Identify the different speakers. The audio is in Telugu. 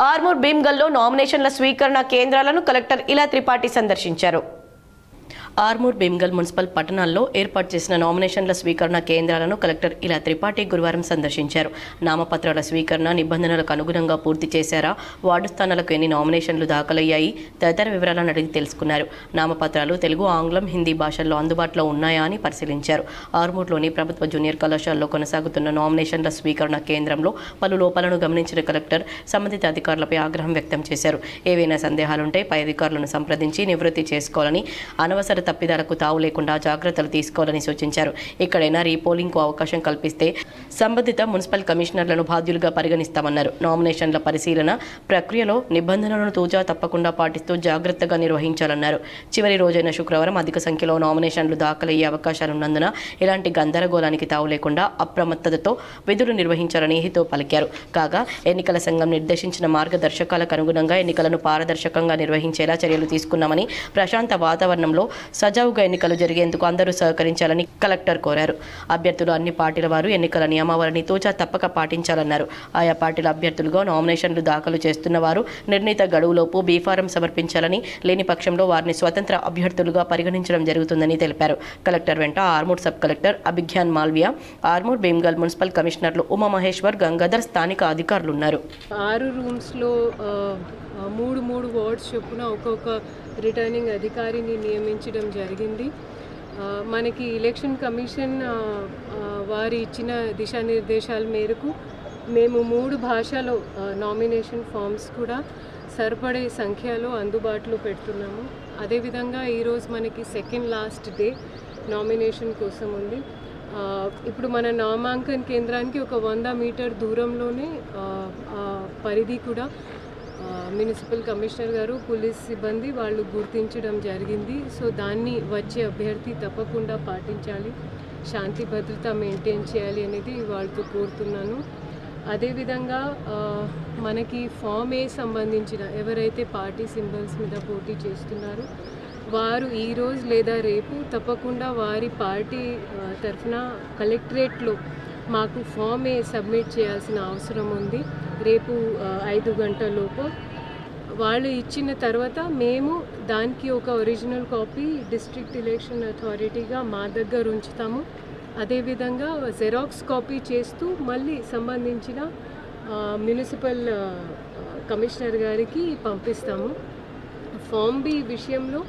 Speaker 1: ఆర్మూర్ భీమ్గల్లో నామినేషన్ల స్వీకరణ కేంద్రాలను కలెక్టర్ ఇలా త్రిపాఠి సందర్శించారు. ఆర్మూర్ భీమ్గల్ మున్సిపల్ పట్టణాల్లో ఏర్పాటు చేసిన నామినేషన్ల స్వీకరణ కేంద్రాలను కలెక్టర్ ఇలా త్రిపాఠి గురువారం సందర్శించారు. నామపత్రాల స్వీకరణ నిబంధనలకు అనుగుణంగా పూర్తి చేశారా, వార్డు స్థానాలకు ఎన్ని నామినేషన్లు దాఖలయ్యాయి తదితర వివరాలను అడిగి తెలుసుకున్నారు. నామపత్రాలు తెలుగు, ఆంగ్లం, హిందీ భాషల్లో అందుబాటులో ఉన్నాయా అని పరిశీలించారు. ఆర్మూర్లోని ప్రభుత్వ జూనియర్ కళాశాలలో కొనసాగుతున్న నామినేషన్ల స్వీకరణ కేంద్రంలో పలు లోపాలను గమనించిన కలెక్టర్ సంబంధిత అధికారులపై ఆగ్రహం వ్యక్తం చేశారు. ఏవైనా సందేహాలుంటే పై అధికారులను సంప్రదించి నివృత్తి చేసుకోవాలని, అనవసర తప్పిదాలకు తావు లేకుండా జాగ్రత్తలు తీసుకోవాలని సూచించారు. ఎక్కడైనా రీపోలింగ్కు అవకాశం కల్పిస్తే సంబంధిత మున్సిపల్ కమిషనర్లను బాధ్యులుగా పరిగణిస్తామన్నారు. నామినేషన్ల పరిశీలన ప్రక్రియలో నిబంధనలను తూచా తప్పకుండా పాటిస్తూ జాగ్రత్తగా నిర్వహించాలన్నారు. చివరి రోజైన శుక్రవారం అధిక సంఖ్యలో నామినేషన్లు దాఖలయ్యే అవకాశాలున్నందున ఇలాంటి గందరగోళానికి తావు లేకుండా అప్రమత్తతతో విధులు నిర్వహించాలని హితో పలికారు. కాగా ఎన్నికల సంఘం నిర్దేశించిన మార్గదర్శకాలకు అనుగుణంగా ఎన్నికలను పారదర్శకంగా నిర్వహించేలా చర్యలు తీసుకున్నామని, ప్రశాంత వాతావరణంలో సజావుగా ఎన్నికలు జరిగేందుకు అందరూ సహకరించాలని కలెక్టర్ కోరారు. అభ్యర్థులు అన్ని పార్టీల వారు ఎన్నికల నియమావళిని తూచా తప్పక పాటించాలన్నారు. ఆయా పార్టీల అభ్యర్థులుగా నామినేషన్లు దాఖలు చేస్తున్న వారు నిర్ణీత గడువులోపు బీఫారం సమర్పించాలని, లేని పక్షంలో వారిని స్వతంత్ర అభ్యర్థులుగా పరిగణించడం జరుగుతుందని తెలిపారు. కలెక్టర్ వెంట Armoor sub collector Abhignan Malviya, Armoor Bheemgal municipal కమిషనర్లు ఉమామహేశ్వర్, గంగాధర్, స్థానిక అధికారులున్నారు.
Speaker 2: 6 రూమ్స్లో 3 వార్డ్స్ చొప్పున ఒక్కొక్క రిటర్నింగ్ అధికారిని నియమించడం జరిగింది. మనకి ఎలక్షన్ కమిషన్ వారి ఇచ్చిన దిశానిర్దేశాల మేరకు మేము 3 భాషలో నామినేషన్ ఫామ్స్ కూడా సరిపడే సంఖ్యలో అందుబాటులో పెడుతున్నాము. అదేవిధంగా ఈరోజు మనకి సెకండ్ లాస్ట్ డే నామినేషన్ కోసం ఉంది. ఇప్పుడు మన నామాంకన కేంద్రానికి ఒక 100 మీటర్ దూరంలోనే పరిధి కూడా మున్సిపల్ కమిషనర్ గారు, పోలీస్ సిబ్బంది వాళ్ళు గుర్తించడం జరిగింది. సో దాన్ని వచ్చే అభ్యర్థి తప్పకుండా పాటించాలి, శాంతి భద్రత మెయింటైన్ చేయాలి అనేది వాళ్ళతో కోరుతున్నాను. అదేవిధంగా మనకి ఫామ్ ఏ సంబంధించిన ఎవరైతే పార్టీ సింబల్స్ మీద పోటీ చేస్తున్నారో వారు ఈరోజు లేదా రేపు తప్పకుండా వారి పార్టీ తరఫున కలెక్టరేట్లో మాకు ఫామ్ ఏ సబ్మిట్ చేయాల్సిన అవసరం ఉంది. రేపు 5 గంటలలోపు వాళ్ళు ఇచ్చిన తర్వాత మేము దానికి ఒక ఒరిజినల్ కాపీ డిస్ట్రిక్ట్ ఎలక్షన్ అథారిటీగా మా దగ్గర ఉంచుతాము. అదేవిధంగా జెరాక్స్ కాపీ చేస్తూ మళ్ళీ సంబంధించిన మున్సిపల్ కమిషనర్ గారికి పంపిస్తాము. ఫామ్ బి విషయంలో